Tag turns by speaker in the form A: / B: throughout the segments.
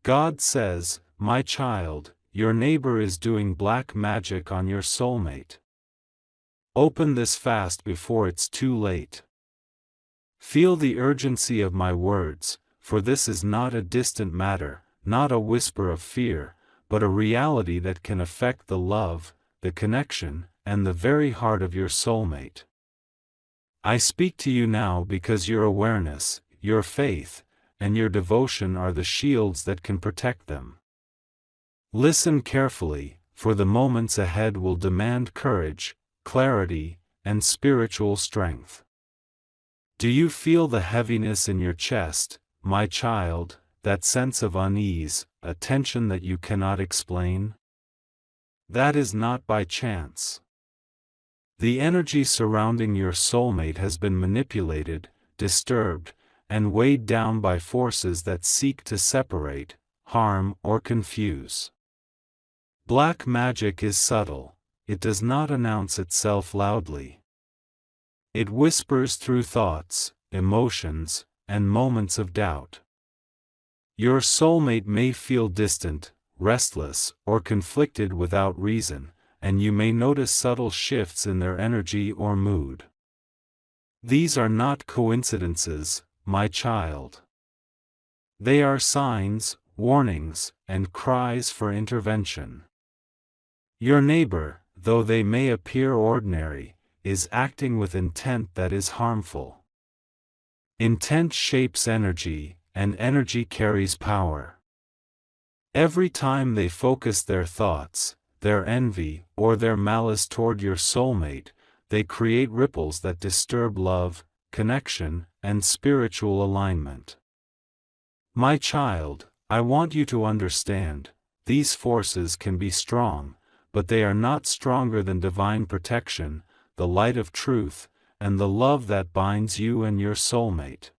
A: God says, "My child, your neighbor is doing black magic on your soulmate. Open this fast before it's too late. Feel the urgency of my words, for this is not a distant matter, not a whisper of fear, but a reality that can affect the love, the connection, and the very heart of your soulmate. I speak to you now because your awareness, your faith, and your devotion are the shields that can protect them. Listen carefully, for the moments ahead will demand courage, clarity, and spiritual strength. Do you feel the heaviness in your chest, my child, that sense of unease, a tension that you cannot explain? That is not by chance. The energy surrounding your soulmate has been manipulated, disturbed, and weighed down by forces that seek to separate, harm, or confuse. Black magic is subtle. It does not announce itself loudly. It whispers through thoughts, emotions, and moments of doubt. Your soulmate may feel distant, restless, or conflicted without reason, and you may notice subtle shifts in their energy or mood. These are not coincidences, my child. They are signs, warnings, and cries for intervention. Your neighbor, though they may appear ordinary, is acting with intent that is harmful. Intent shapes energy, and energy carries power. Every time they focus their thoughts, their envy, or their malice toward your soulmate, they create ripples that disturb love, connection, and spiritual alignment. My child, I want you to understand, these forces can be strong, but they are not stronger than divine protection, the light of truth, and the love that binds you and your soulmate.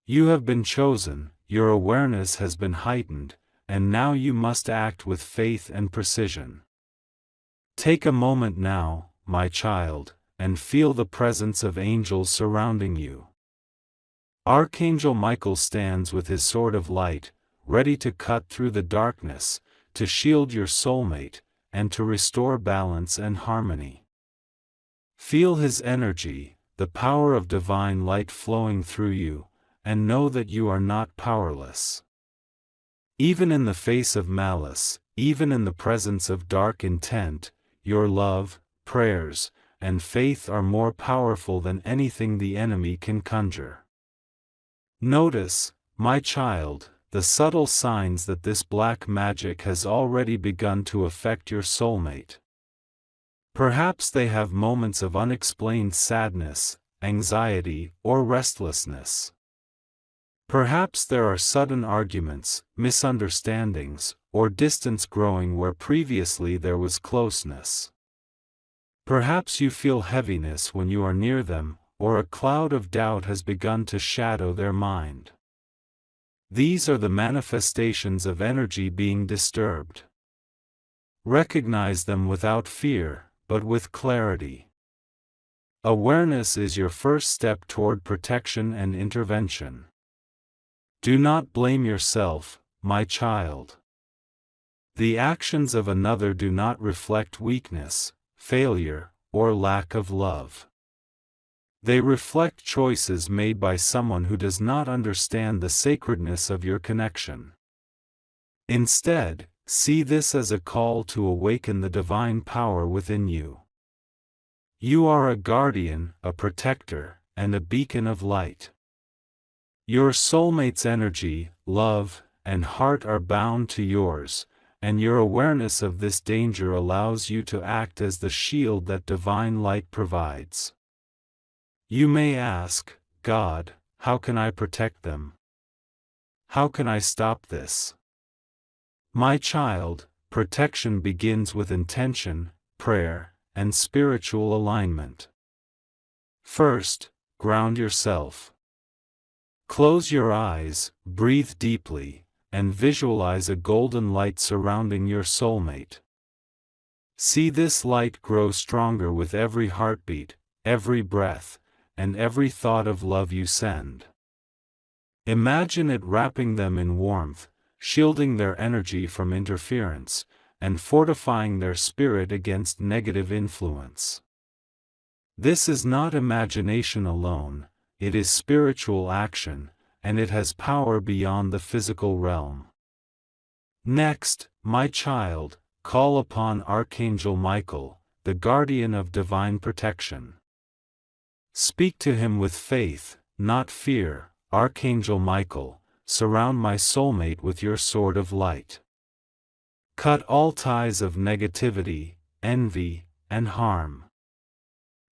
A: You have been chosen, your awareness has been heightened, and now you must act with faith and precision. Take a moment now, my child, and feel the presence of angels surrounding you. Archangel Michael stands with his sword of light, ready to cut through the darkness, to shield your soulmate, and to restore balance and harmony. Feel his energy, the power of divine light flowing through you, and know that you are not powerless. Even in the face of malice, even in the presence of dark intent, your love, prayers, and faith are more powerful than anything the enemy can conjure. Notice, my child, the subtle signs that this black magic has already begun to affect your soulmate. Perhaps they have moments of unexplained sadness, anxiety, or restlessness. Perhaps there are sudden arguments, misunderstandings, or distance growing where previously there was closeness. Perhaps you feel heaviness when you are near them, or a cloud of doubt has begun to shadow their mind. These are the manifestations of energy being disturbed. Recognize them without fear, but with clarity. Awareness is your first step toward protection and intervention. Do not blame yourself, my child. The actions of another do not reflect weakness, failure, or lack of love. They reflect choices made by someone who does not understand the sacredness of your connection. Instead, see this as a call to awaken the divine power within you. You are a guardian, a protector, and a beacon of light. Your soulmate's energy, love, and heart are bound to yours, and your awareness of this danger allows you to act as the shield that divine light provides. You may ask, God, how can I protect them? How can I stop this? My child, protection begins with intention, prayer, and spiritual alignment. First, ground yourself. Close your eyes, breathe deeply, and visualize a golden light surrounding your soulmate. See this light grow stronger with every heartbeat, every breath, and every thought of love you send. Imagine it wrapping them in warmth, shielding their energy from interference, and fortifying their spirit against negative influence. This is not imagination alone, it is spiritual action, and it has power beyond the physical realm. Next, my child, call upon Archangel Michael, the guardian of divine protection. Speak to him with faith, not fear. Archangel Michael, surround my soulmate with your sword of light. Cut all ties of negativity, envy, and harm.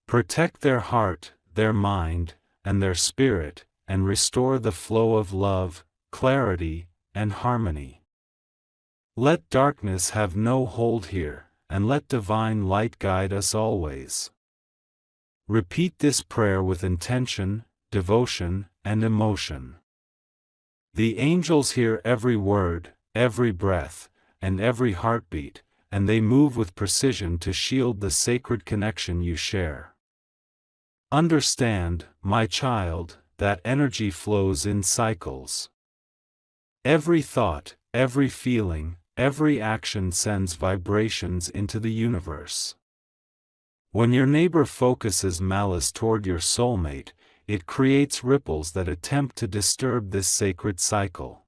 A: Protect their heart, their mind, and their spirit, and restore the flow of love, clarity, and harmony. Let darkness have no hold here, and let divine light guide us always. Repeat this prayer with intention, devotion, and emotion. The angels hear every word, every breath, and every heartbeat, and they move with precision to shield the sacred connection you share. Understand, my child, that energy flows in cycles. Every thought, every feeling, every action sends vibrations into the universe. When your neighbor focuses malice toward your soulmate, it creates ripples that attempt to disturb this sacred cycle.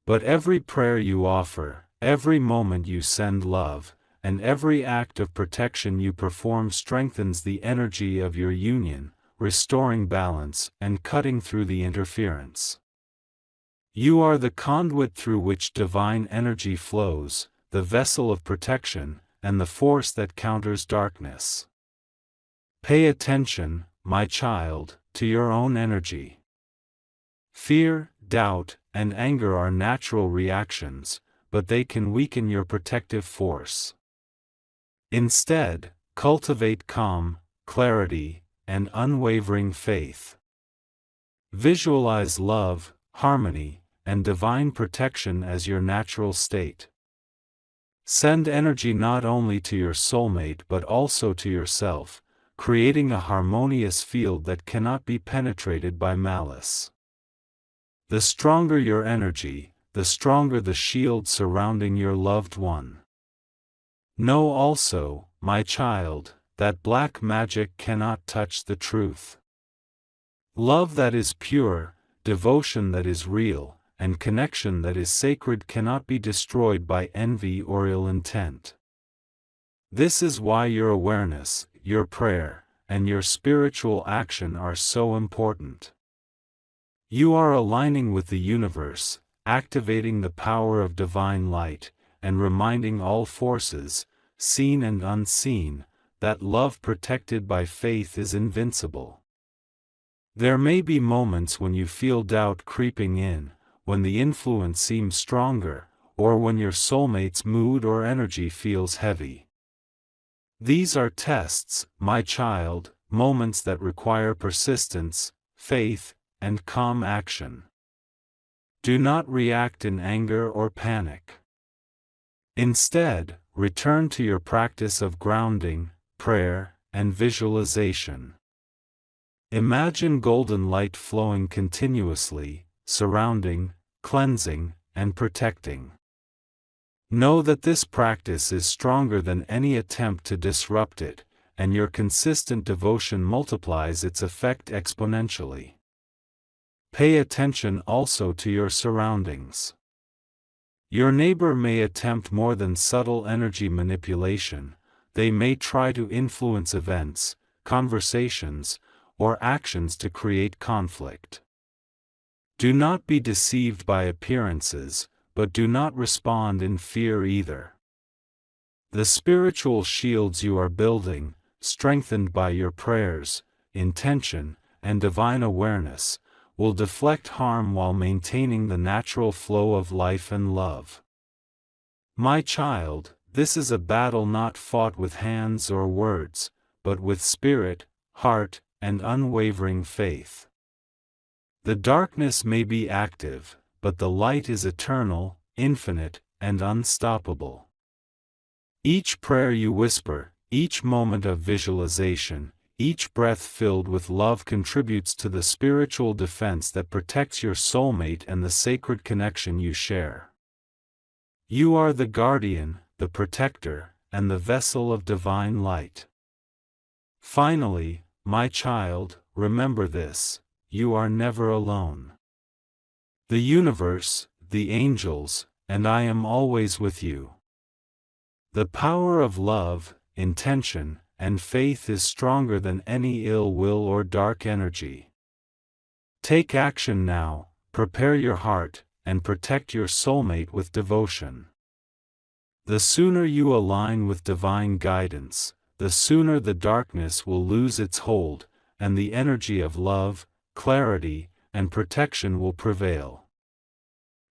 A: But every prayer you offer, every moment you send love, and every act of protection you perform strengthens the energy of your union, restoring balance and cutting through the interference. You are the conduit through which divine energy flows, the vessel of protection, and the force that counters darkness. Pay attention, my child, to your own energy. Fear, doubt, and anger are natural reactions, but they can weaken your protective force. Instead, cultivate calm, clarity, and unwavering faith. Visualize love, harmony, and divine protection as your natural state. Send energy not only to your soulmate but also to yourself, creating a harmonious field that cannot be penetrated by malice. The stronger your energy, the stronger the shield surrounding your loved one. Know also, my child, that black magic cannot touch the truth. Love that is pure, devotion that is real, and connection that is sacred cannot be destroyed by envy or ill intent. This is why your awareness, your prayer, and your spiritual action are so important. You are aligning with the universe, activating the power of divine light, and reminding all forces, seen and unseen, that love protected by faith is invincible. There may be moments when you feel doubt creeping in, when the influence seems stronger, or when your soulmate's mood or energy feels heavy. These are tests, my child, moments that require persistence, faith, and calm action. Do not react in anger or panic. Instead, return to your practice of grounding, prayer, and visualization. Imagine golden light flowing continuously, surrounding, cleansing, and protecting. Know that this practice is stronger than any attempt to disrupt it, and your consistent devotion multiplies its effect exponentially. Pay attention also to your surroundings. Your neighbor may attempt more than subtle energy manipulation. They may try to influence events, conversations, or actions to create conflict. Do not be deceived by appearances, but do not respond in fear either. The spiritual shields you are building, strengthened by your prayers, intention, and divine awareness, will deflect harm while maintaining the natural flow of life and love. My child, this is a battle not fought with hands or words, but with spirit, heart, and unwavering faith. The darkness may be active, but the light is eternal, infinite, and unstoppable. Each prayer you whisper, each moment of visualization, each breath filled with love contributes to the spiritual defense that protects your soulmate and the sacred connection you share. You are the guardian, the protector, and the vessel of divine light. Finally, my child, remember this: you are never alone. The universe, the angels, and I am always with you. The power of love, intention, and faith is stronger than any ill will or dark energy. Take action now, prepare your heart, and protect your soulmate with devotion. The sooner you align with divine guidance, the sooner the darkness will lose its hold, and the energy of love, clarity, and protection will prevail.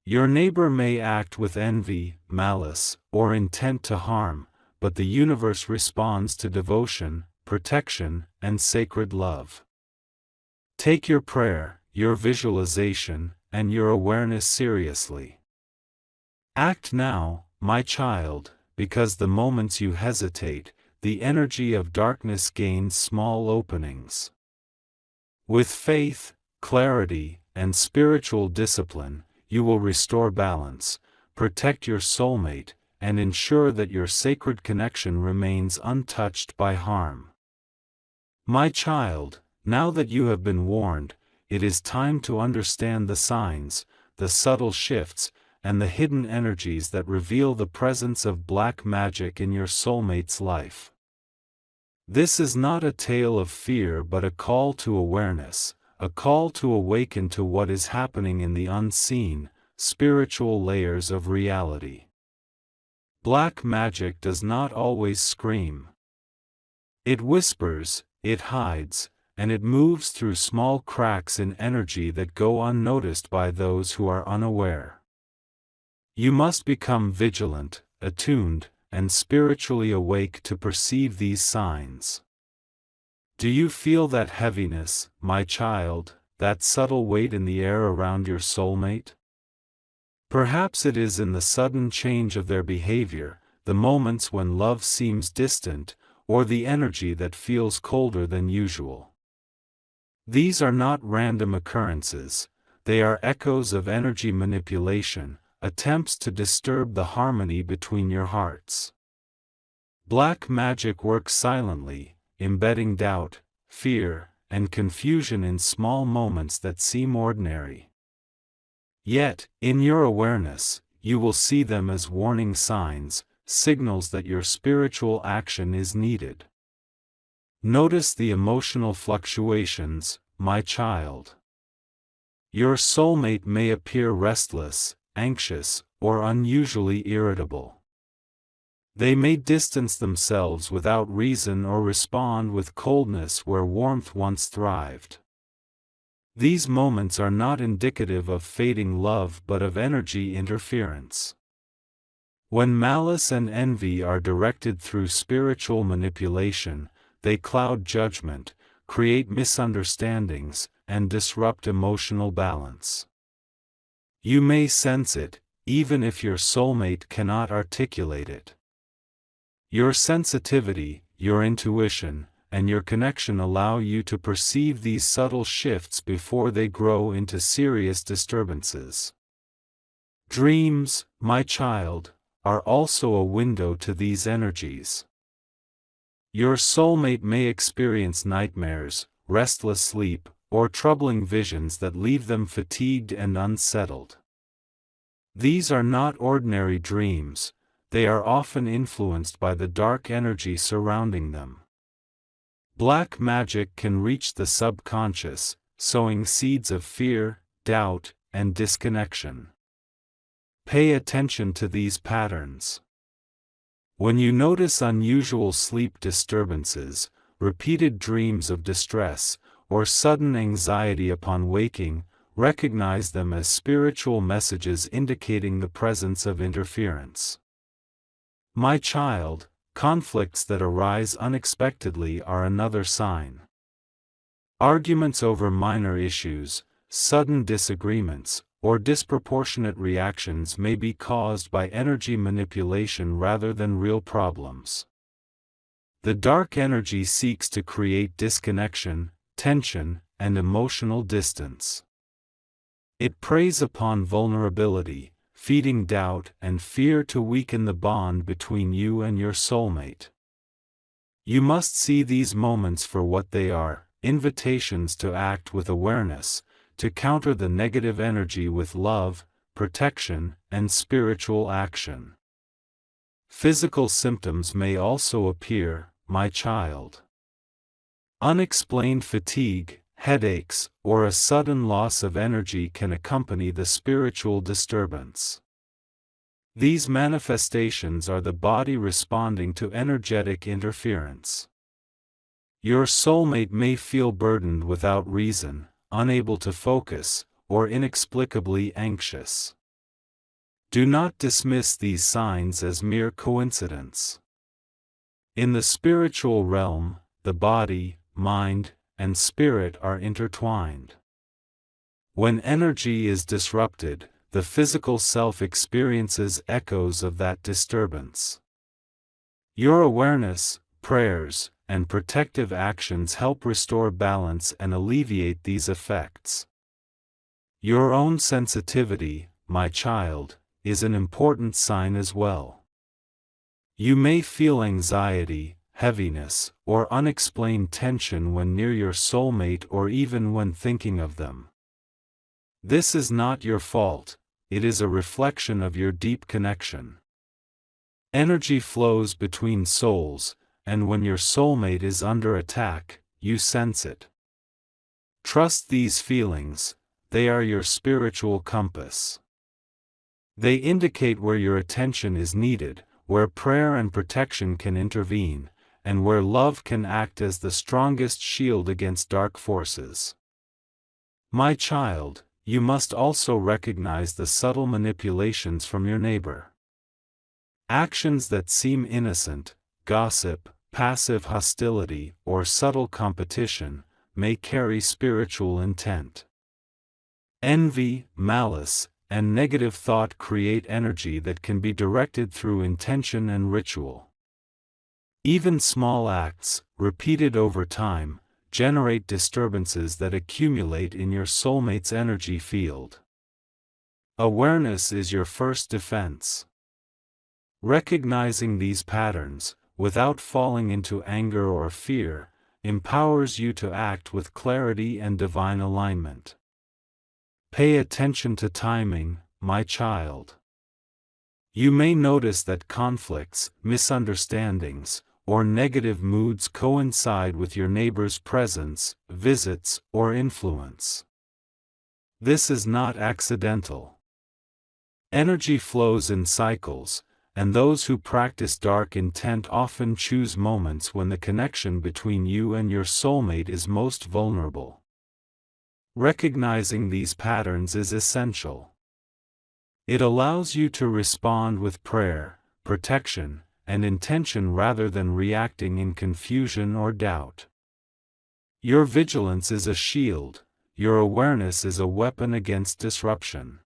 A: Your neighbor may act with envy, malice, or intent to harm, but the universe responds to devotion, protection, and sacred love. Take your prayer, your visualization, and your awareness seriously. Act now, my child, because the moments you hesitate, the energy of darkness gains small openings. With faith, clarity, and spiritual discipline, you will restore balance, protect your soulmate, and ensure that your sacred connection remains untouched by harm. My child, now that you have been warned, it is time to understand the signs, the subtle shifts, and the hidden energies that reveal the presence of black magic in your soulmate's life. This is not a tale of fear but a call to awareness, a call to awaken to what is happening in the unseen, spiritual layers of reality. Black magic does not always scream. It whispers, it hides, and it moves through small cracks in energy that go unnoticed by those who are unaware. You must become vigilant, attuned, and spiritually awake to perceive these signs. Do you feel that heaviness, my child, that subtle weight in the air around your soulmate? Perhaps it is in the sudden change of their behavior, the moments when love seems distant, or the energy that feels colder than usual. These are not random occurrences, they are echoes of energy manipulation, attempts to disturb the harmony between your hearts. Black magic works silently, embedding doubt, fear, and confusion in small moments that seem ordinary. Yet, in your awareness, you will see them as warning signs, signals that your spiritual action is needed. Notice the emotional fluctuations, my child. Your soulmate may appear restless, anxious, or unusually irritable. They may distance themselves without reason or respond with coldness where warmth once thrived. These moments are not indicative of fading love but of energy interference. When malice and envy are directed through spiritual manipulation, they cloud judgment, create misunderstandings, and disrupt emotional balance. You may sense it, even if your soulmate cannot articulate it. Your sensitivity, your intuition, and your connection allow you to perceive these subtle shifts before they grow into serious disturbances. Dreams, my child, are also a window to these energies. Your soulmate may experience nightmares, restless sleep, or troubling visions that leave them fatigued and unsettled. These are not ordinary dreams, they are often influenced by the dark energy surrounding them. Black magic can reach the subconscious, sowing seeds of fear, doubt, and disconnection. Pay attention to these patterns. When you notice unusual sleep disturbances, repeated dreams of distress, or sudden anxiety upon waking, recognize them as spiritual messages indicating the presence of interference. My child, conflicts that arise unexpectedly are another sign. Arguments over minor issues, sudden disagreements, or disproportionate reactions may be caused by energy manipulation rather than real problems. The dark energy seeks to create disconnection, tension, and emotional distance. It preys upon vulnerability, feeding doubt and fear to weaken the bond between you and your soulmate. You must see these moments for what they are, invitations to act with awareness, to counter the negative energy with love, protection, and spiritual action. Physical symptoms may also appear, my child. Unexplained fatigue, headaches, or a sudden loss of energy can accompany the spiritual disturbance. These manifestations are the body responding to energetic interference. Your soulmate may feel burdened without reason, unable to focus, or inexplicably anxious. Do not dismiss these signs as mere coincidence. In the spiritual realm, the body, mind, and spirit are intertwined. When energy is disrupted, the physical self experiences echoes of that disturbance. Your awareness, prayers, and protective actions help restore balance and alleviate these effects. Your own sensitivity, my child, is an important sign as well. You may feel anxiety, heaviness, or unexplained tension when near your soulmate or even when thinking of them. This is not your fault, it is a reflection of your deep connection. Energy flows between souls, and when your soulmate is under attack, you sense it. Trust these feelings, they are your spiritual compass. They indicate where your attention is needed, where prayer and protection can intervene, and where love can act as the strongest shield against dark forces. My child, you must also recognize the subtle manipulations from your neighbor. Actions that seem innocent, gossip, passive hostility, or subtle competition, may carry spiritual intent. Envy, malice, and negative thought create energy that can be directed through intention and ritual. Even small acts, repeated over time, generate disturbances that accumulate in your soulmate's energy field. Awareness is your first defense. Recognizing these patterns, without falling into anger or fear, empowers you to act with clarity and divine alignment. Pay attention to timing, my child. You may notice that conflicts, misunderstandings, or negative moods coincide with your neighbor's presence, visits, or influence. This is not accidental. Energy flows in cycles, and those who practice dark intent often choose moments when the connection between you and your soulmate is most vulnerable. Recognizing these patterns is essential. It allows you to respond with prayer, protection, and intention rather than reacting in confusion or doubt. Your vigilance is a shield, your awareness is a weapon against disruption.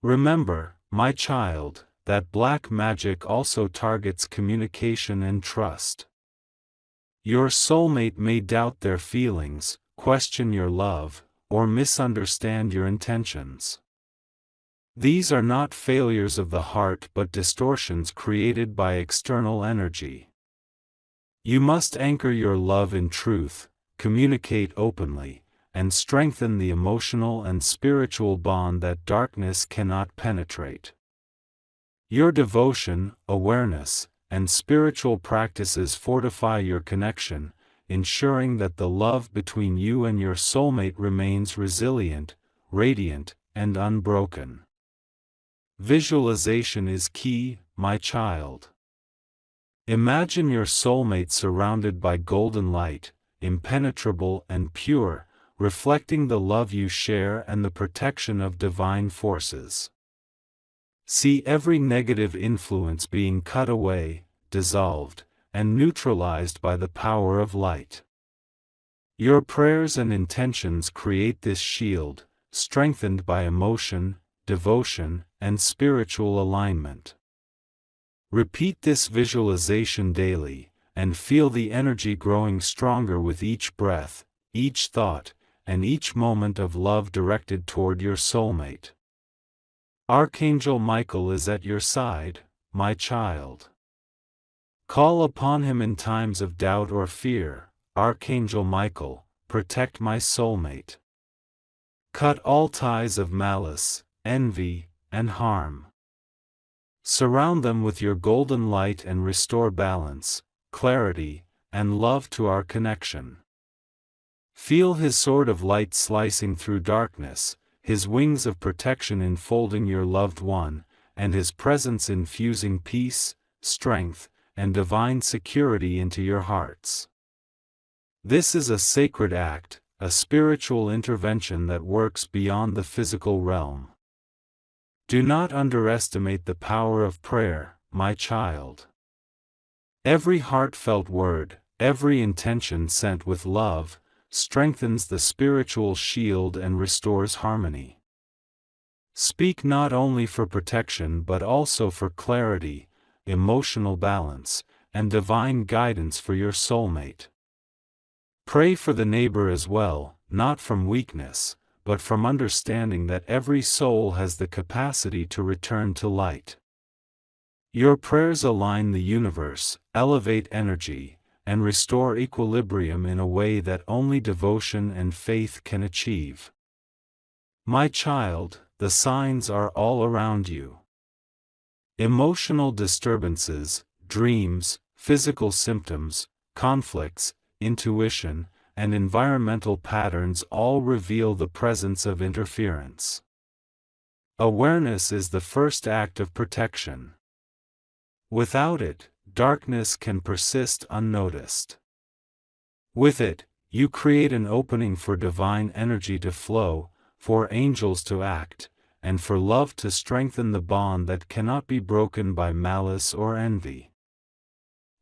A: Remember, my child, that black magic also targets communication and trust. Your soulmate may doubt their feelings, question your love, or misunderstand your intentions. These are not failures of the heart but distortions created by external energy. You must anchor your love in truth, communicate openly, and strengthen the emotional and spiritual bond that darkness cannot penetrate. Your devotion, awareness, and spiritual practices fortify your connection, ensuring that the love between you and your soulmate remains resilient, radiant, and unbroken. Visualization is key, my child. Imagine your soulmate surrounded by golden light, impenetrable and pure, reflecting the love you share and the protection of divine forces. See every negative influence being cut away, dissolved, and neutralized by the power of light. Your prayers and intentions create this shield, strengthened by emotion, devotion, and spiritual alignment. Repeat this visualization daily, and feel the energy growing stronger with each breath, each thought, and each moment of love directed toward your soulmate. Archangel Michael is at your side, my child. Call upon him in times of doubt or fear. Archangel Michael, protect my soulmate. Cut all ties of malice, envy, and harm. Surround them with your golden light and restore balance, clarity, and love to our connection. Feel his sword of light slicing through darkness, his wings of protection enfolding your loved one, and his presence infusing peace, strength, and divine security into your hearts. This is a sacred act, a spiritual intervention that works beyond the physical realm. Do not underestimate the power of prayer, my child. Every heartfelt word, every intention sent with love, strengthens the spiritual shield and restores harmony. Speak not only for protection but also for clarity, emotional balance, and divine guidance for your soulmate. Pray for the neighbor as well, not from weakness, but from understanding that every soul has the capacity to return to light. Your prayers align the universe, elevate energy, and restore equilibrium in a way that only devotion and faith can achieve. My child, the signs are all around you. Emotional disturbances, dreams, physical symptoms, conflicts, intuition, and environmental patterns all reveal the presence of interference. Awareness is the first act of protection. Without it, darkness can persist unnoticed. With it, you create an opening for divine energy to flow, for angels to act, and for love to strengthen the bond that cannot be broken by malice or envy.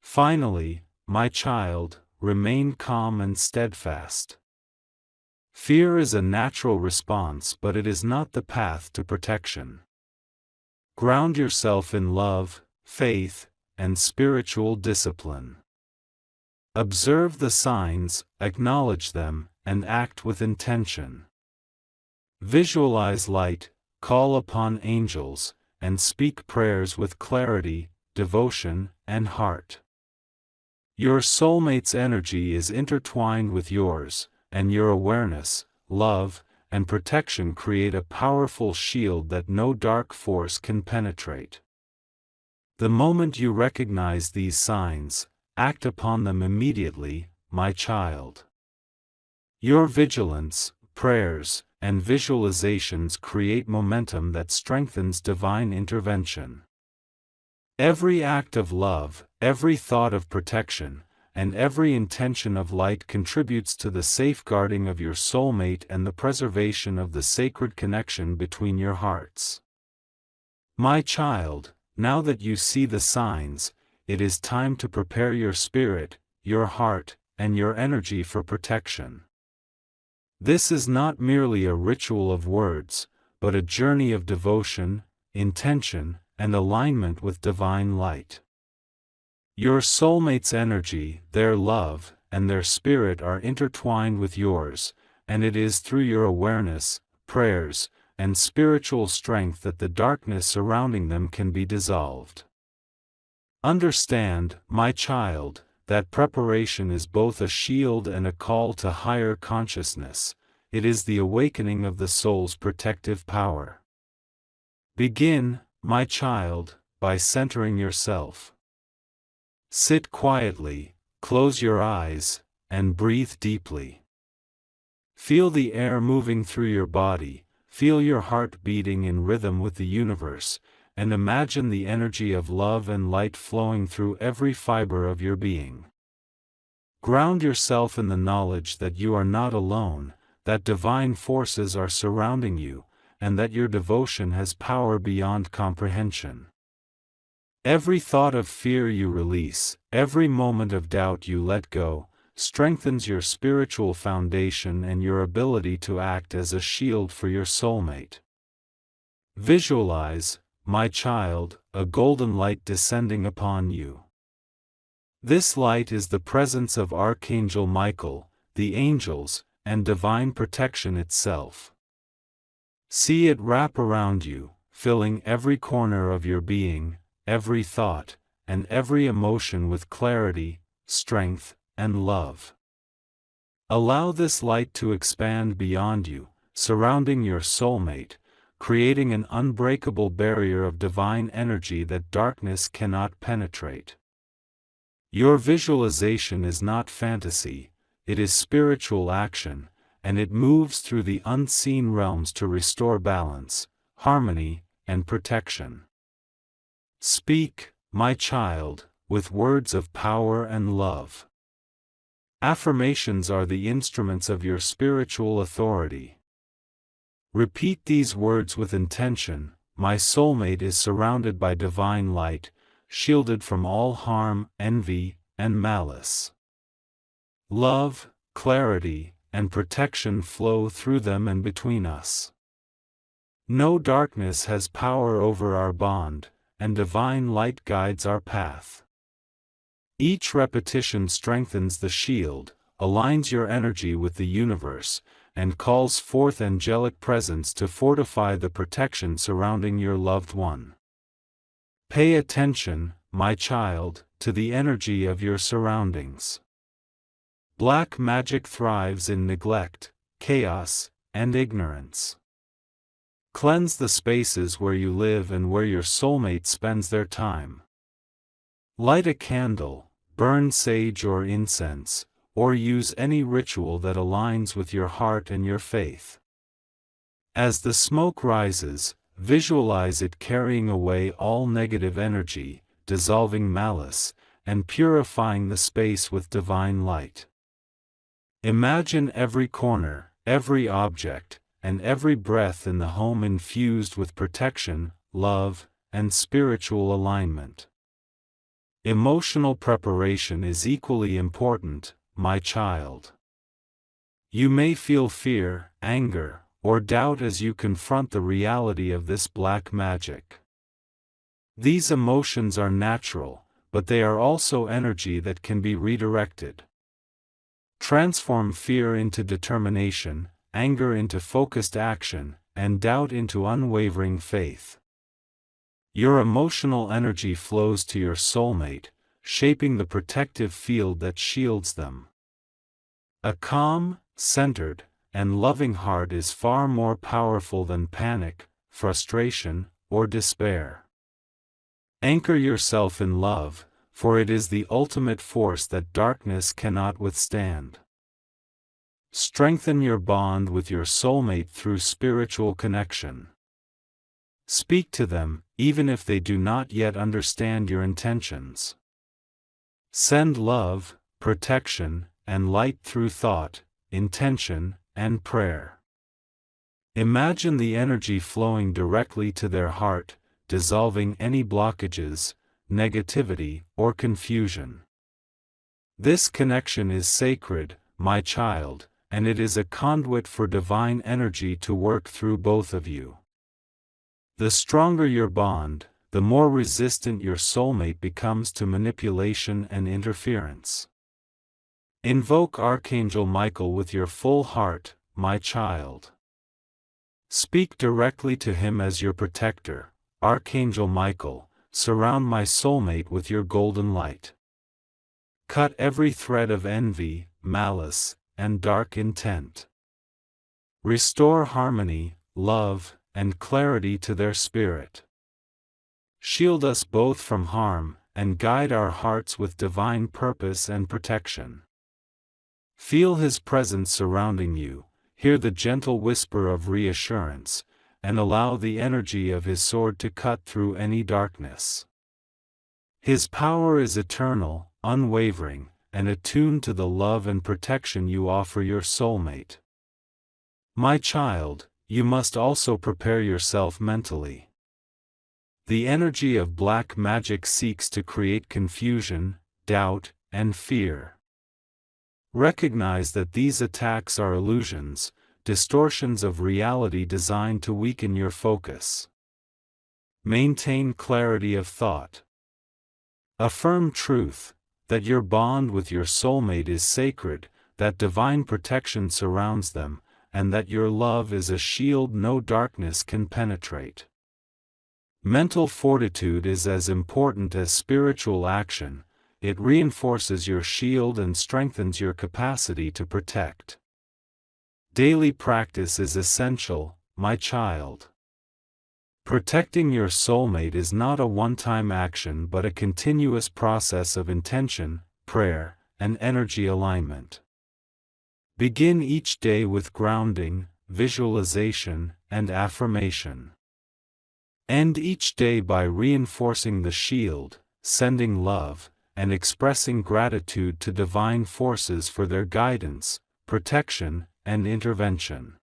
A: Finally, my child, remain calm and steadfast. Fear is a natural response, but it is not the path to protection. Ground yourself in love, faith, and spiritual discipline. Observe the signs, acknowledge them, and act with intention. Visualize light, call upon angels, and speak prayers with clarity, devotion, and heart. Your soulmate's energy is intertwined with yours, and your awareness, love, and protection create a powerful shield that no dark force can penetrate. The moment you recognize these signs, act upon them immediately, my child. Your vigilance, prayers, and visualizations create momentum that strengthens divine intervention. Every act of love, every thought of protection, and every intention of light contributes to the safeguarding of your soulmate and the preservation of the sacred connection between your hearts. My child, now that you see the signs, it is time to prepare your spirit, your heart, and your energy for protection. This is not merely a ritual of words, but a journey of devotion, intention, and alignment with divine light. Your soulmate's energy, their love, and their spirit are intertwined with yours, and it is through your awareness, prayers, and spiritual strength that the darkness surrounding them can be dissolved. Understand, my child, that preparation is both a shield and a call to higher consciousness. It is the awakening of the soul's protective power. Begin, my child, by centering yourself. Sit quietly, close your eyes, and breathe deeply. Feel the air moving through your body, feel your heart beating in rhythm with the universe, and imagine the energy of love and light flowing through every fiber of your being. Ground yourself in the knowledge that you are not alone, that divine forces are surrounding you, and that your devotion has power beyond comprehension. Every thought of fear you release, every moment of doubt you let go, strengthens your spiritual foundation and your ability to act as a shield for your soulmate. Visualize, my child, a golden light descending upon you. This light is the presence of Archangel Michael, the angels, and divine protection itself. See it wrap around you, filling every corner of your being, every thought, and every emotion with clarity, strength, and love. Allow this light to expand beyond you, surrounding your soulmate, creating an unbreakable barrier of divine energy that darkness cannot penetrate. Your visualization is not fantasy, it is spiritual action, and it moves through the unseen realms to restore balance, harmony, and protection. Speak, my child, with words of power and love. Affirmations are the instruments of your spiritual authority. Repeat these words with intention. My soulmate is surrounded by divine light, shielded from all harm, envy, and malice. Love, clarity, and protection flow through them and between us. No darkness has power over our bond, and divine light guides our path. Each repetition strengthens the shield, aligns your energy with the universe, and calls forth angelic presence to fortify the protection surrounding your loved one. Pay attention, my child, to the energy of your surroundings. Black magic thrives in neglect, chaos, and ignorance. Cleanse the spaces where you live and where your soulmate spends their time. Light a candle, burn sage or incense, or use any ritual that aligns with your heart and your faith. As the smoke rises, visualize it carrying away all negative energy, dissolving malice, and purifying the space with divine light. Imagine every corner, every object, and every breath in the home infused with protection, love, and spiritual alignment. Emotional preparation is equally important, my child. You may feel fear, anger, or doubt as you confront the reality of this black magic. These emotions are natural, but they are also energy that can be redirected. Transform fear into determination, anger into focused action, and doubt into unwavering faith. Your emotional energy flows to your soulmate, shaping the protective field that shields them. A calm, centered, and loving heart is far more powerful than panic, frustration, or despair. Anchor yourself in love, for it is the ultimate force that darkness cannot withstand. Strengthen your bond with your soulmate through spiritual connection. Speak to them, even if they do not yet understand your intentions. Send love, protection, and light through thought, intention, and prayer. Imagine the energy flowing directly to their heart, dissolving any blockages, negativity, or confusion. This connection is sacred, my child, and it is a conduit for divine energy to work through both of you. The stronger your bond, the more resistant your soulmate becomes to manipulation and interference. Invoke Archangel Michael with your full heart, my child. Speak directly to him as your protector. Archangel Michael, surround my soulmate with your golden light. Cut every thread of envy, malice, and dark intent. Restore harmony, love, and clarity to their spirit. Shield us both from harm, and guide our hearts with divine purpose and protection. Feel his presence surrounding you, hear the gentle whisper of reassurance, and allow the energy of his sword to cut through any darkness. His power is eternal, unwavering, and attuned to the love and protection you offer your soulmate. My child, you must also prepare yourself mentally. The energy of black magic seeks to create confusion, doubt, and fear. Recognize that these attacks are illusions, distortions of reality designed to weaken your focus. Maintain clarity of thought. Affirm truth. that your bond with your soulmate is sacred, that divine protection surrounds them, and that your love is a shield no darkness can penetrate. Mental fortitude is as important as spiritual action. It reinforces your shield and strengthens your capacity to protect. Daily practice is essential, my child. Protecting your soulmate is not a one-time action but a continuous process of intention, prayer, and energy alignment. Begin each day with grounding, visualization, and affirmation. End each day by reinforcing the shield, sending love, and expressing gratitude to divine forces for their guidance, protection, and intervention.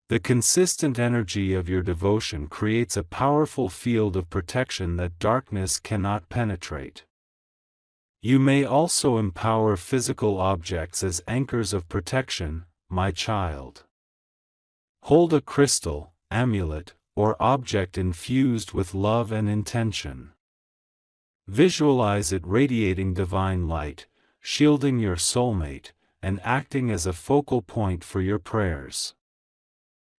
A: The consistent energy of your devotion creates a powerful field of protection that darkness cannot penetrate. You may also empower physical objects as anchors of protection, my child. Hold a crystal, amulet, or object infused with love and intention. Visualize it radiating divine light, shielding your soulmate, and acting as a focal point for your prayers.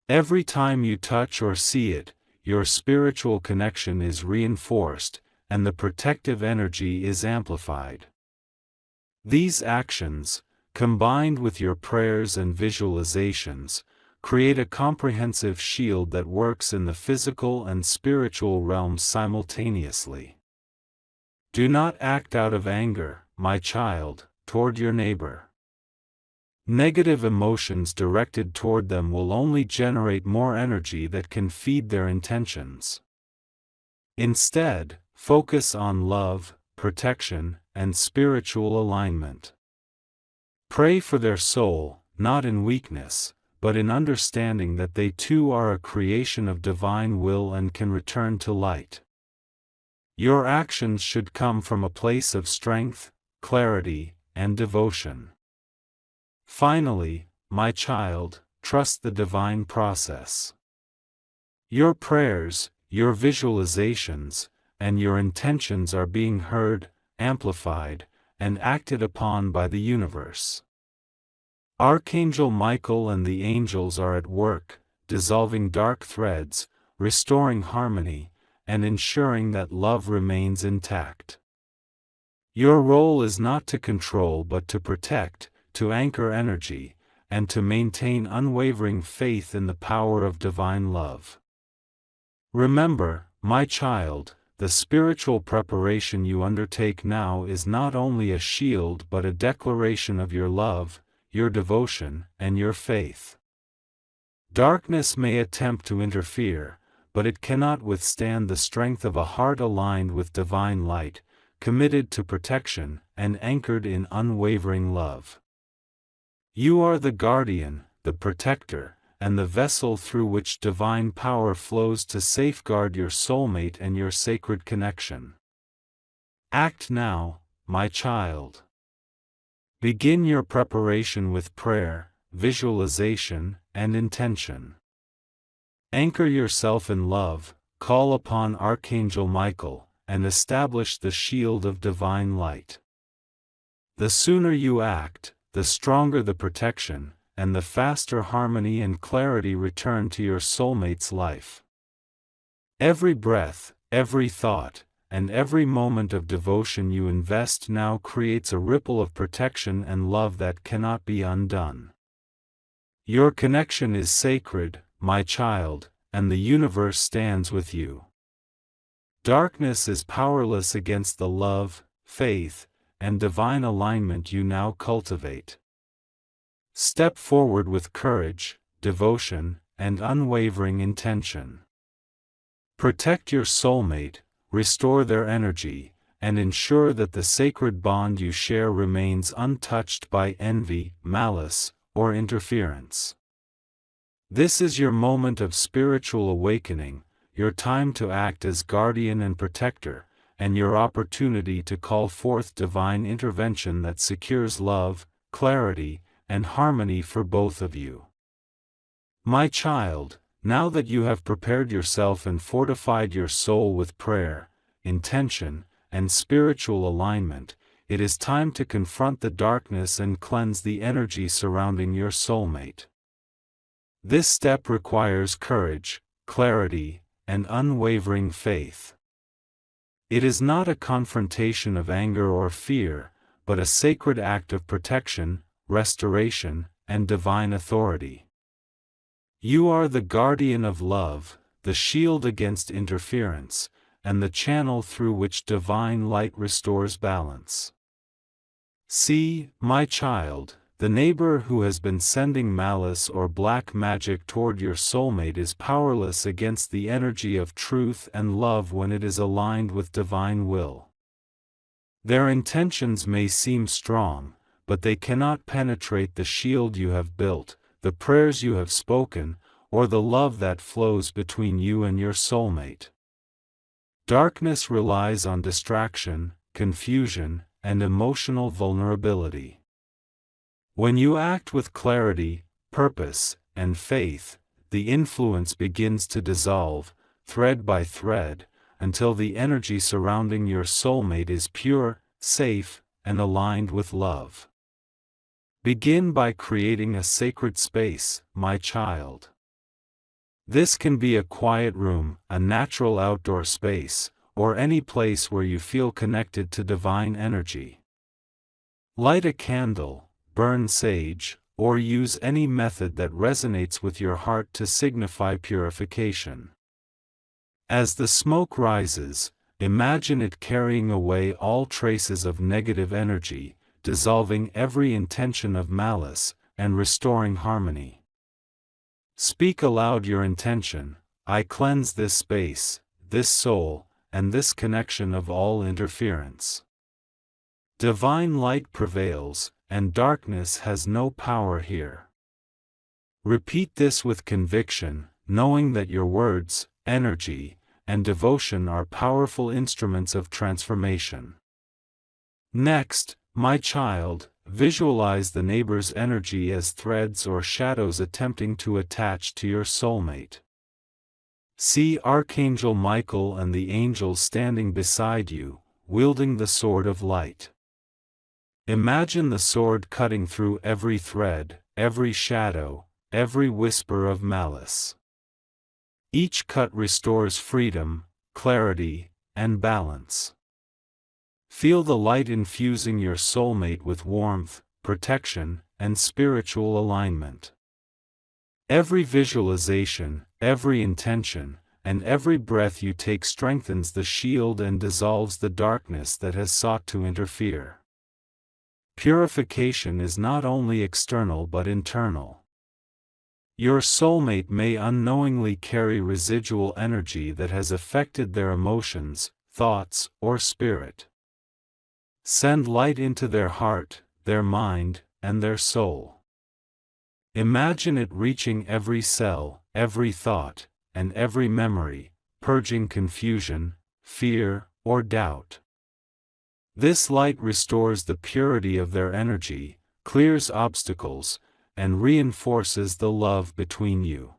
A: Every time you touch or see it, your spiritual connection is reinforced, and the protective energy is amplified. These actions, combined with your prayers and visualizations, create a comprehensive shield that works in the physical and spiritual realms simultaneously. Do not act out of anger, my child, toward your neighbor. Negative emotions directed toward them will only generate more energy that can feed their intentions. Instead, focus on love, protection, and spiritual alignment. Pray for their soul, not in weakness, but in understanding that they too are a creation of divine will and can return to light. Your actions should come from a place of strength, clarity, and devotion. Finally, my child, trust the divine process. Your prayers, your visualizations, and your intentions are being heard, amplified, and acted upon by the universe. Archangel Michael and the angels are at work, dissolving dark threads, restoring harmony, and ensuring that love remains intact. Your role is not to control but to protect, to anchor energy, and to maintain unwavering faith in the power of divine love. Remember, my child, the spiritual preparation you undertake now is not only a shield but a declaration of your love, your devotion, and your faith. Darkness may attempt to interfere, but it cannot withstand the strength of a heart aligned with divine light, committed to protection, and anchored in unwavering love. You are the guardian, the protector, and the vessel through which divine power flows to safeguard your soulmate and your sacred connection. Act now, my child. Begin your preparation with prayer, visualization, and intention. Anchor yourself in love, call upon Archangel Michael, and establish the shield of divine light. The sooner you act, the stronger the protection, and the faster harmony and clarity return to your soulmate's life. Every breath, every thought, and every moment of devotion you invest now creates a ripple of protection and love that cannot be undone. Your connection is sacred, my child, and the universe stands with you. Darkness is powerless against the love, faith, and divine alignment you now cultivate. Step forward with courage, devotion, and unwavering intention. Protect your soulmate, restore their energy, and ensure that the sacred bond you share remains untouched by envy, malice, or interference. This is your moment of spiritual awakening, your time to act as guardian and protector, and your opportunity to call forth divine intervention that secures love, clarity, and harmony for both of you. My child, now that you have prepared yourself and fortified your soul with prayer, intention, and spiritual alignment, it is time to confront the darkness and cleanse the energy surrounding your soulmate. This step requires courage, clarity, and unwavering faith. It is not a confrontation of anger or fear, but a sacred act of protection, restoration, and divine authority. You are the guardian of love, the shield against interference, and the channel through which divine light restores balance. See, my child, the neighbor who has been sending malice or black magic toward your soulmate is powerless against the energy of truth and love when it is aligned with divine will. Their intentions may seem strong, but they cannot penetrate the shield you have built, the prayers you have spoken, or the love that flows between you and your soulmate. Darkness relies on distraction, confusion, and emotional vulnerability. When you act with clarity, purpose, and faith, the influence begins to dissolve, thread by thread, until the energy surrounding your soulmate is pure, safe, and aligned with love. Begin by creating a sacred space, my child. This can be a quiet room, a natural outdoor space, or any place where you feel connected to divine energy. Light a candle, burn sage, or use any method that resonates with your heart to signify purification. As the smoke rises, imagine it carrying away all traces of negative energy, dissolving every intention of malice, and restoring harmony. Speak aloud your intention: I cleanse this space, this soul, and this connection of all interference. Divine light prevails, and darkness has no power here. Repeat this with conviction, knowing that your words, energy, and devotion are powerful instruments of transformation. Next, my child, visualize the neighbor's energy as threads or shadows attempting to attach to your soulmate. See Archangel Michael and the angels standing beside you, wielding the sword of light. Imagine the sword cutting through every thread, every shadow, every whisper of malice. Each cut restores freedom, clarity, and balance. Feel the light infusing your soulmate with warmth, protection, and spiritual alignment. Every visualization, every intention, and every breath you take strengthens the shield and dissolves the darkness that has sought to interfere. Purification is not only external but internal. Your soulmate may unknowingly carry residual energy that has affected their emotions, thoughts, or spirit. Send light into their heart, their mind, and their soul. Imagine it reaching every cell, every thought, and every memory, purging confusion, fear, or doubt. This light restores the purity of their energy, clears obstacles, and reinforces the love between you.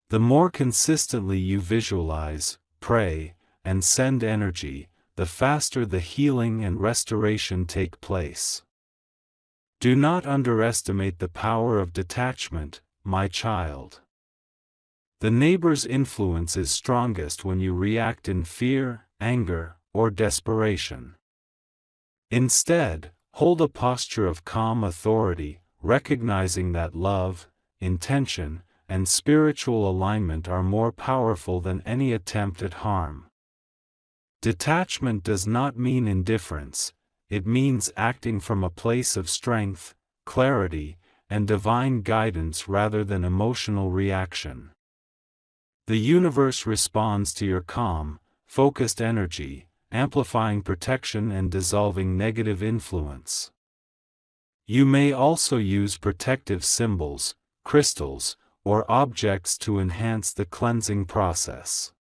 A: The more consistently you visualize, pray, and send energy, the faster the healing and restoration take place. Do not underestimate the power of detachment, my child. The neighbor's influence is strongest when you react in fear, anger, or desperation. Instead, hold a posture of calm authority, recognizing that love, intention, and spiritual alignment are more powerful than any attempt at harm. Detachment does not mean indifference, it means acting from a place of strength, clarity, and divine guidance rather than emotional reaction. The universe responds to your calm, focused energy, amplifying protection and dissolving negative influence. You may also use protective symbols, crystals, or objects to enhance the cleansing process.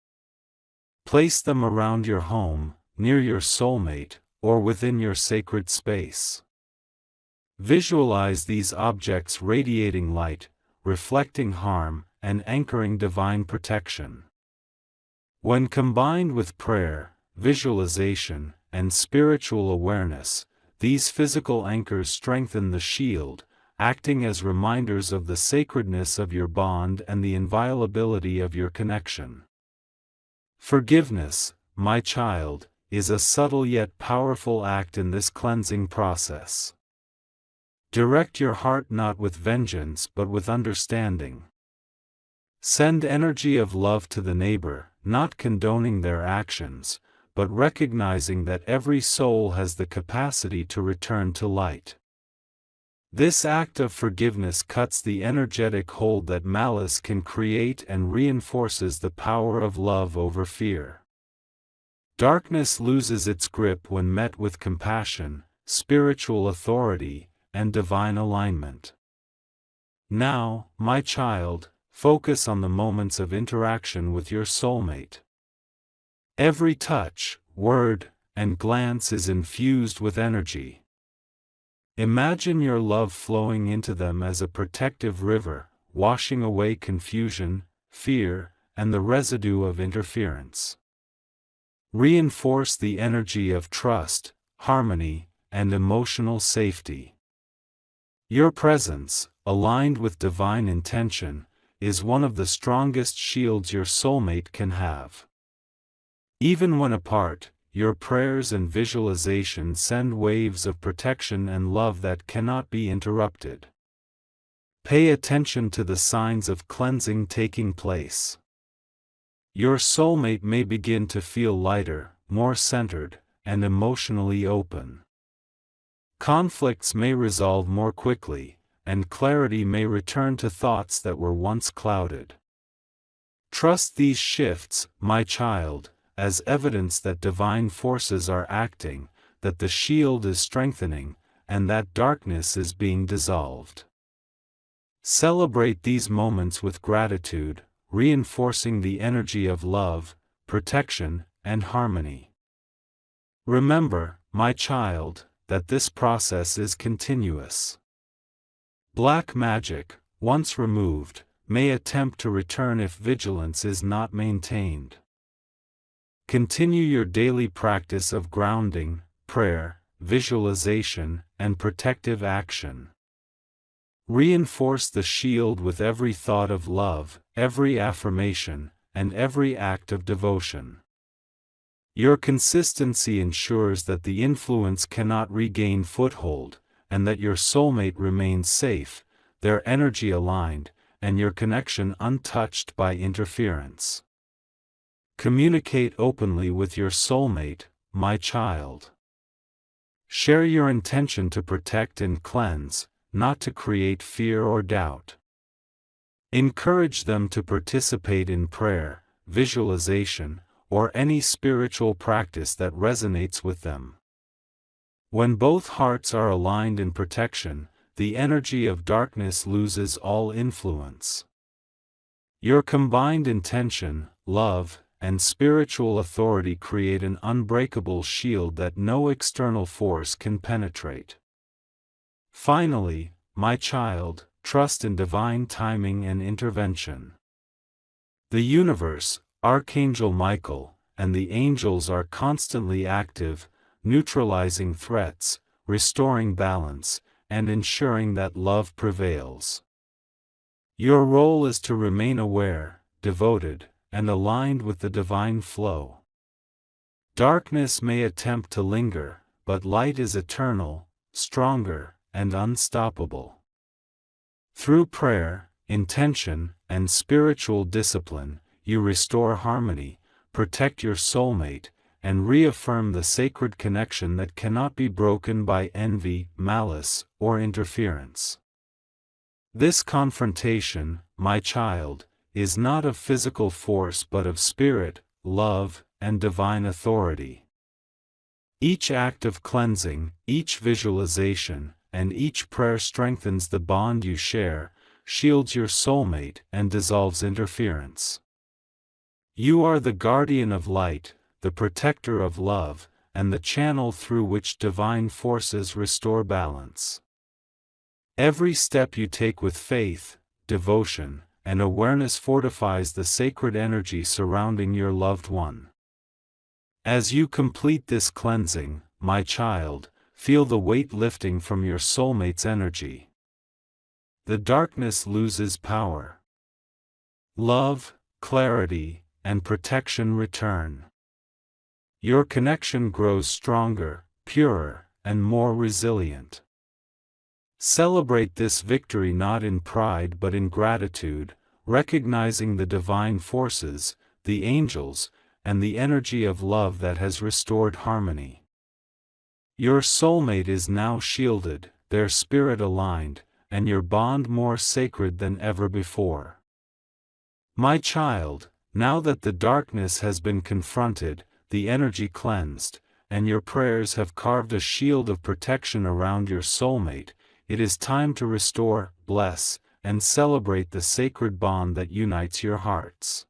A: Place them around your home, near your soulmate, or within your sacred space. Visualize these objects radiating light, reflecting harm, and anchoring divine protection. When combined with prayer, visualization, and spiritual awareness. These physical anchors strengthen the shield, acting as reminders of the sacredness of your bond and the inviolability of your connection. Forgiveness, my child, is a subtle yet powerful act in this cleansing process. Direct your heart not with vengeance but with understanding. Send energy of love to the neighbor, not condoning their actions, but recognizing that every soul has the capacity to return to light. This act of forgiveness cuts the energetic hold that malice can create and reinforces the power of love over fear. Darkness loses its grip when met with compassion, spiritual authority, and divine alignment. Now, my child, focus on the moments of interaction with your soulmate. Every touch, word, and glance is infused with energy. Imagine your love flowing into them as a protective river, washing away confusion, fear, and the residue of interference. Reinforce the energy of trust, harmony, and emotional safety. Your presence, aligned with divine intention, is one of the strongest shields your soulmate can have. Even when apart, your prayers and visualization send waves of protection and love that cannot be interrupted. Pay attention to the signs of cleansing taking place. Your soulmate may begin to feel lighter, more centered, and emotionally open. Conflicts may resolve more quickly, and clarity may return to thoughts that were once clouded. Trust these shifts, my child, as evidence that divine forces are acting, that the shield is strengthening, and that darkness is being dissolved. Celebrate these moments with gratitude, reinforcing the energy of love, protection, and harmony. Remember, my child, that this process is continuous. Black magic, once removed, may attempt to return if vigilance is not maintained. Continue your daily practice of grounding, prayer, visualization, and protective action. Reinforce the shield with every thought of love, every affirmation, and every act of devotion. Your consistency ensures that the influence cannot regain foothold, and that your soulmate remains safe, their energy aligned, and your connection untouched by interference. Communicate openly with your soulmate, my child. Share your intention to protect and cleanse, not to create fear or doubt. Encourage them to participate in prayer, visualization, or any spiritual practice that resonates with them. When both hearts are aligned in protection, the energy of darkness loses all influence. Your combined intention, love, and spiritual authority create an unbreakable shield that no external force can penetrate. Finally, my child, trust in divine timing and intervention. The universe, Archangel Michael, and the angels are constantly active, neutralizing threats, restoring balance, and ensuring that love prevails. Your role is to remain aware, devoted, and aligned with the divine flow. Darkness may attempt to linger, but light is eternal, stronger, and unstoppable. Through prayer, intention, and spiritual discipline, you restore harmony, protect your soulmate, and reaffirm the sacred connection that cannot be broken by envy, malice, or interference. This confrontation, my child, is not of physical force but of spirit, love, and divine authority. Each act of cleansing, each visualization, and each prayer strengthens the bond you share, shields your soulmate, and dissolves interference. You are the guardian of light, the protector of love, and the channel through which divine forces restore balance. Every step you take with faith, devotion, and awareness fortifies the sacred energy surrounding your loved one. As you complete this cleansing, my child, feel the weight lifting from your soulmate's energy. The darkness loses power. Love, clarity, and protection return. Your connection grows stronger, purer, and more resilient. Celebrate this victory not in pride but in gratitude, recognizing the divine forces, the angels, and the energy of love that has restored harmony. Your soulmate is now shielded, their spirit aligned, and your bond more sacred than ever before. My child, now that the darkness has been confronted, the energy cleansed, and your prayers have carved a shield of protection around your soulmate, it is time to restore, bless, and celebrate the sacred bond that unites your hearts.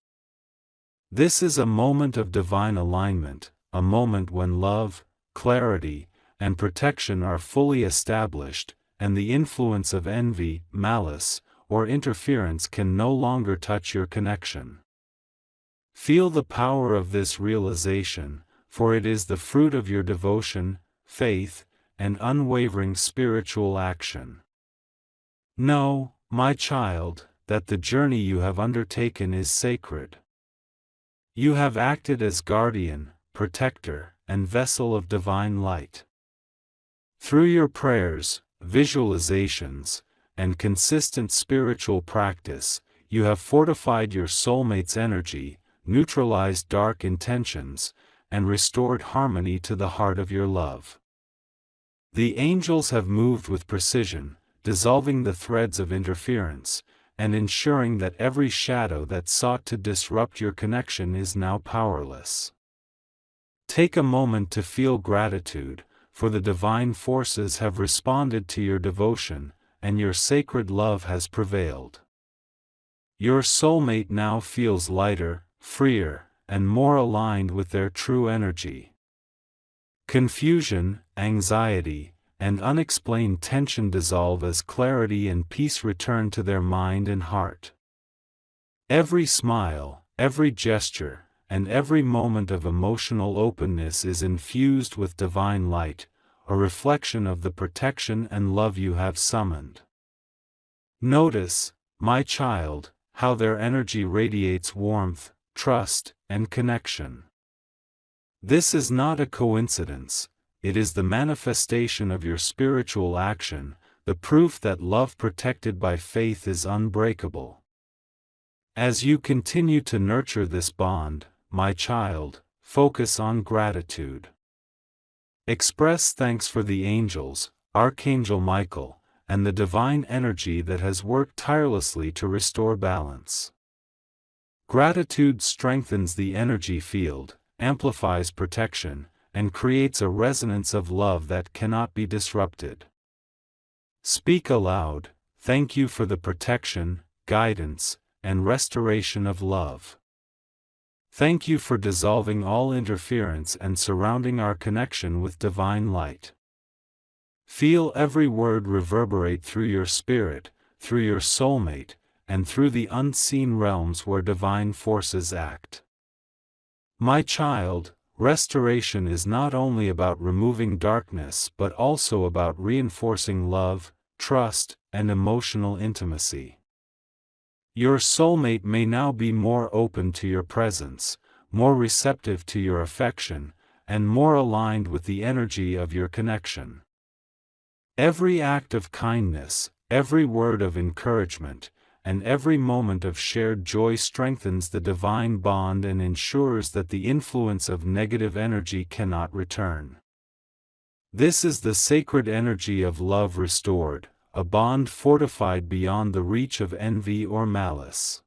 A: This is a moment of divine alignment, a moment when love, clarity, and protection are fully established, and the influence of envy, malice, or interference can no longer touch your connection. Feel the power of this realization, for it is the fruit of your devotion, faith, and unwavering spiritual action. Know, my child, that the journey you have undertaken is sacred. You have acted as guardian, protector, and vessel of divine light. Through your prayers, visualizations, and consistent spiritual practice, you have fortified your soulmate's energy, neutralized dark intentions, and restored harmony to the heart of your love. The angels have moved with precision, dissolving the threads of interference, and ensuring that every shadow that sought to disrupt your connection is now powerless. Take a moment to feel gratitude, for the divine forces have responded to your devotion, and your sacred love has prevailed. Your soulmate now feels lighter, freer, and more aligned with their true energy. Confusion, anxiety, and unexplained tension dissolve as clarity and peace return to their mind and heart. Every smile, every gesture, and every moment of emotional openness is infused with divine light, a reflection of the protection and love you have summoned. Notice, my child, how their energy radiates warmth, trust, and connection. This is not a coincidence, it is the manifestation of your spiritual action, the proof that love protected by faith is unbreakable. As you continue to nurture this bond, my child, focus on gratitude. Express thanks for the angels, Archangel Michael, and the divine energy that has worked tirelessly to restore balance. Gratitude strengthens the energy field, amplifies protection, and creates a resonance of love that cannot be disrupted. Speak aloud, thank you for the protection, guidance, and restoration of love. Thank you for dissolving all interference and surrounding our connection with divine light. Feel every word reverberate through your spirit, through your soulmate, and through the unseen realms where divine forces act. My child, restoration is not only about removing darkness but also about reinforcing love, trust, and emotional intimacy. Your soulmate may now be more open to your presence, more receptive to your affection, and more aligned with the energy of your connection. Every act of kindness, every word of encouragement, and every moment of shared joy strengthens the divine bond and ensures that the influence of negative energy cannot return. This is the sacred energy of love restored, a bond fortified beyond the reach of envy or malice.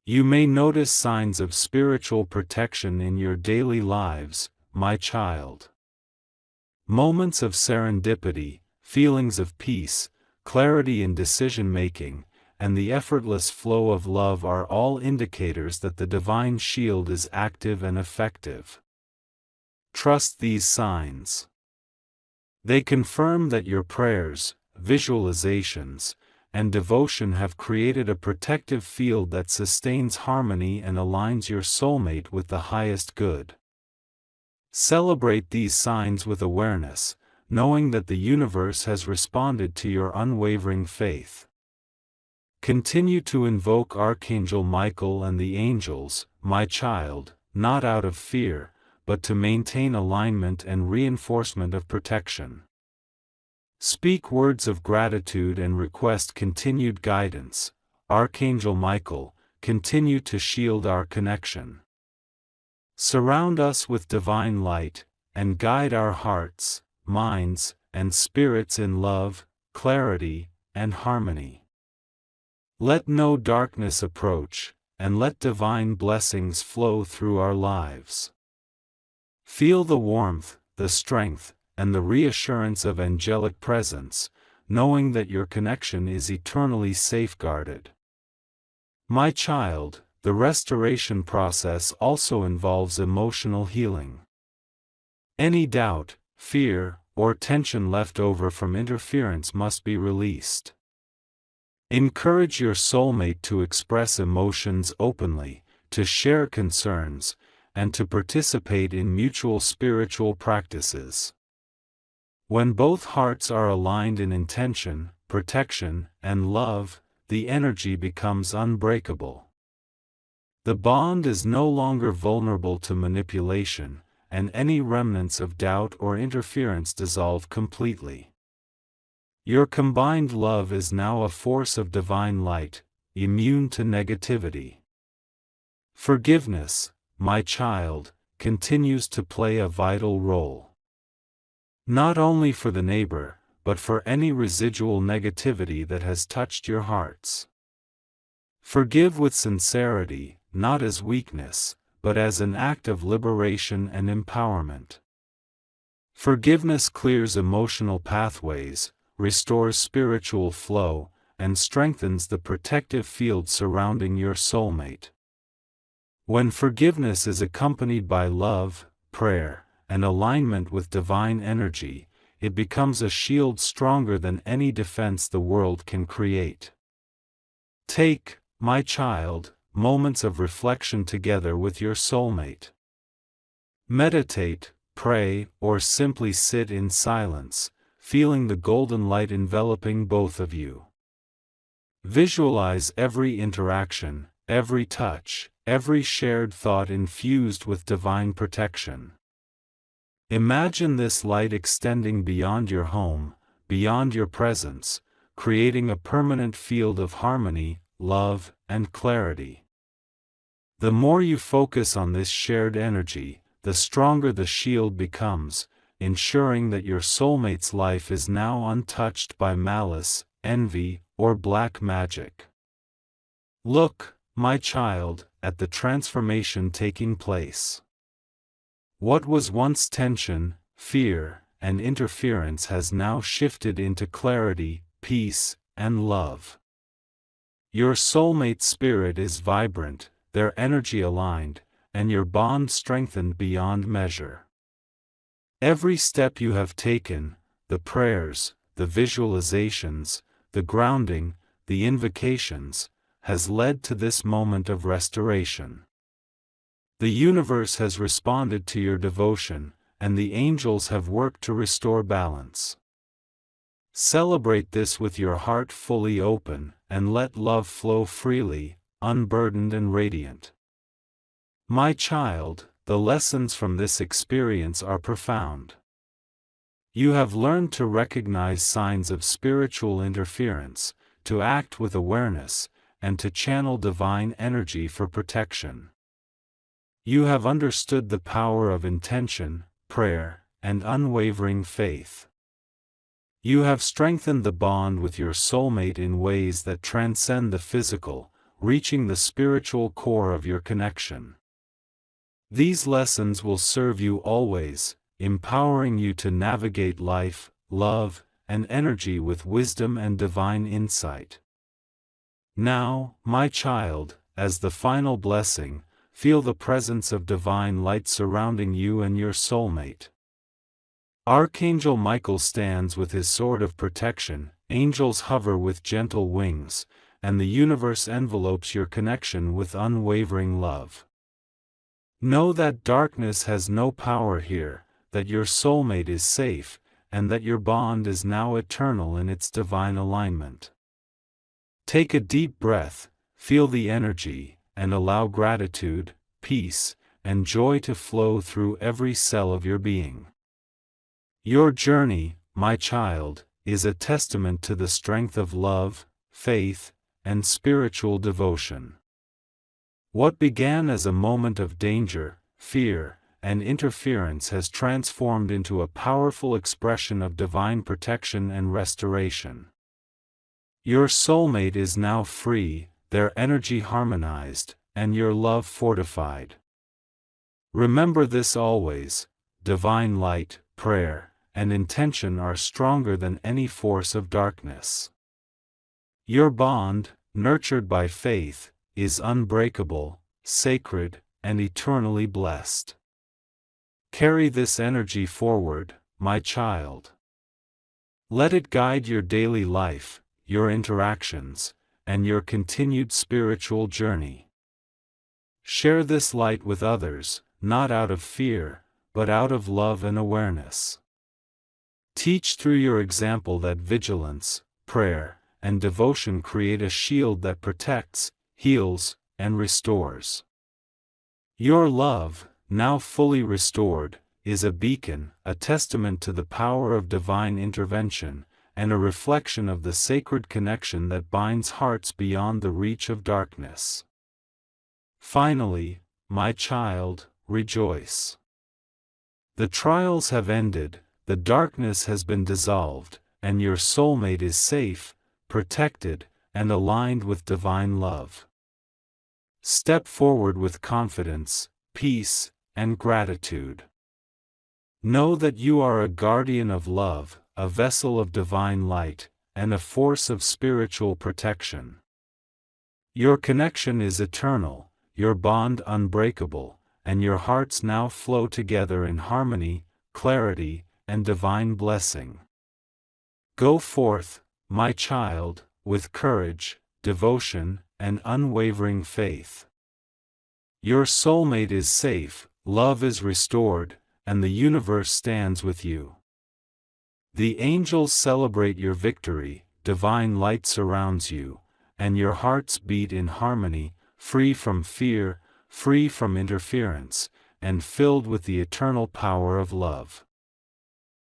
A: You may notice signs of spiritual protection in your daily lives, my child. Moments of serendipity, feelings of peace, clarity in decision-making, and the effortless flow of love are all indicators that the divine shield is active and effective. Trust these signs. They confirm that your prayers, visualizations, and devotion have created a protective field that sustains harmony and aligns your soulmate with the highest good. Celebrate these signs with awareness, knowing that the universe has responded to your unwavering faith. Continue to invoke Archangel Michael and the angels, my child, not out of fear, but to maintain alignment and reinforcement of protection. Speak words of gratitude and request continued guidance. Archangel Michael, continue to shield our connection. Surround us with divine light, and guide our hearts, minds, and spirits in love, clarity, and harmony. Let no darkness approach, and let divine blessings flow through our lives. Feel the warmth, the strength, and the reassurance of angelic presence, knowing that your connection is eternally safeguarded. My child, the restoration process also involves emotional healing. Any doubt, fear, or tension left over from interference must be released. Encourage your soulmate to express emotions openly, to share concerns, and to participate in mutual spiritual practices. When both hearts are aligned in intention, protection, and love, the energy becomes unbreakable. The bond is no longer vulnerable to manipulation, and any remnants of doubt or interference dissolve completely. Your combined love is now a force of divine light, immune to negativity. Forgiveness, my child, continues to play a vital role. Not only for the neighbor, but for any residual negativity that has touched your hearts. Forgive with sincerity, not as weakness, but as an act of liberation and empowerment. Forgiveness clears emotional pathways, restores spiritual flow, and strengthens the protective field surrounding your soulmate. When forgiveness is accompanied by love, prayer, and alignment with divine energy, it becomes a shield stronger than any defense the world can create. Take, my child, moments of reflection together with your soulmate. Meditate, pray, or simply sit in silence, feeling the golden light enveloping both of you. Visualize every interaction, every touch, every shared thought infused with divine protection. Imagine this light extending beyond your home, beyond your presence, creating a permanent field of harmony, love, and clarity. The more you focus on this shared energy, the stronger the shield becomes, ensuring that your soulmate's life is now untouched by malice, envy, or black magic. Look, my child, at the transformation taking place. What was once tension, fear, and interference has now shifted into clarity, peace, and love. Your soulmate spirit is vibrant, their energy aligned, and your bond strengthened beyond measure. Every step you have taken, the prayers, the visualizations, the grounding, the invocations, has led to this moment of restoration. The universe has responded to your devotion, and the angels have worked to restore balance. Celebrate this with your heart fully open, and let love flow freely, unburdened and radiant. My child, the lessons from this experience are profound. You have learned to recognize signs of spiritual interference, to act with awareness, and to channel divine energy for protection. You have understood the power of intention, prayer, and unwavering faith. You have strengthened the bond with your soulmate in ways that transcend the physical, reaching the spiritual core of your connection. These lessons will serve you always, empowering you to navigate life, love, and energy with wisdom and divine insight. Now, my child, as the final blessing, feel the presence of divine light surrounding you and your soulmate. Archangel Michael stands with his sword of protection, angels hover with gentle wings, and the universe envelopes your connection with unwavering love. Know that darkness has no power here, that your soulmate is safe, and that your bond is now eternal in its divine alignment. Take a deep breath, feel the energy, and allow gratitude, peace, and joy to flow through every cell of your being. Your journey, my child, is a testament to the strength of love, faith, and spiritual devotion. What began as a moment of danger, fear, and interference has transformed into a powerful expression of divine protection and restoration. Your soulmate is now free, their energy harmonized, and your love fortified. Remember this always: divine light, prayer, and intention are stronger than any force of darkness. Your bond, nurtured by faith, is unbreakable, sacred, and eternally blessed. Carry this energy forward, my child. Let it guide your daily life, your interactions, and your continued spiritual journey. Share this light with others, not out of fear, but out of love and awareness. Teach through your example that vigilance, prayer, and devotion create a shield that protects, heals, and restores. Your love, now fully restored, is a beacon, a testament to the power of divine intervention, and a reflection of the sacred connection that binds hearts beyond the reach of darkness. Finally, my child, rejoice. The trials have ended, the darkness has been dissolved, and your soulmate is safe, protected, and aligned with divine love. Step forward with confidence, peace, and gratitude. Know that you are a guardian of love, a vessel of divine light, and a force of spiritual protection. Your connection is eternal, your bond unbreakable, and your hearts now flow together in harmony, clarity, and divine blessing. Go forth, my child, with courage, devotion, and unwavering faith. Your soulmate is safe, love is restored, and the universe stands with you. The angels celebrate your victory, divine light surrounds you, and your hearts beat in harmony, free from fear, free from interference, and filled with the eternal power of love.